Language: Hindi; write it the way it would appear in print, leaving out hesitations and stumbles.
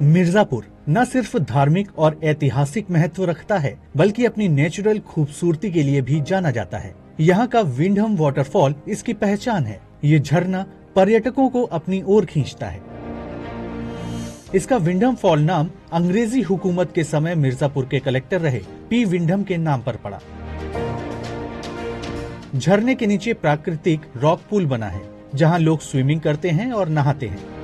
मिर्जापुर न सिर्फ धार्मिक और ऐतिहासिक महत्व रखता है, बल्कि अपनी नेचुरल खूबसूरती के लिए भी जाना जाता है। यहाँ का विंडहम वाटरफॉल इसकी पहचान है। ये झरना पर्यटकों को अपनी ओर खींचता है। इसका विंडहम फॉल नाम अंग्रेजी हुकूमत के समय मिर्जापुर के कलेक्टर रहे पी विंडहम के नाम पर पड़ा। झरने के नीचे प्राकृतिक रॉक पूल बना है, जहाँ लोग स्विमिंग करते हैं और नहाते हैं।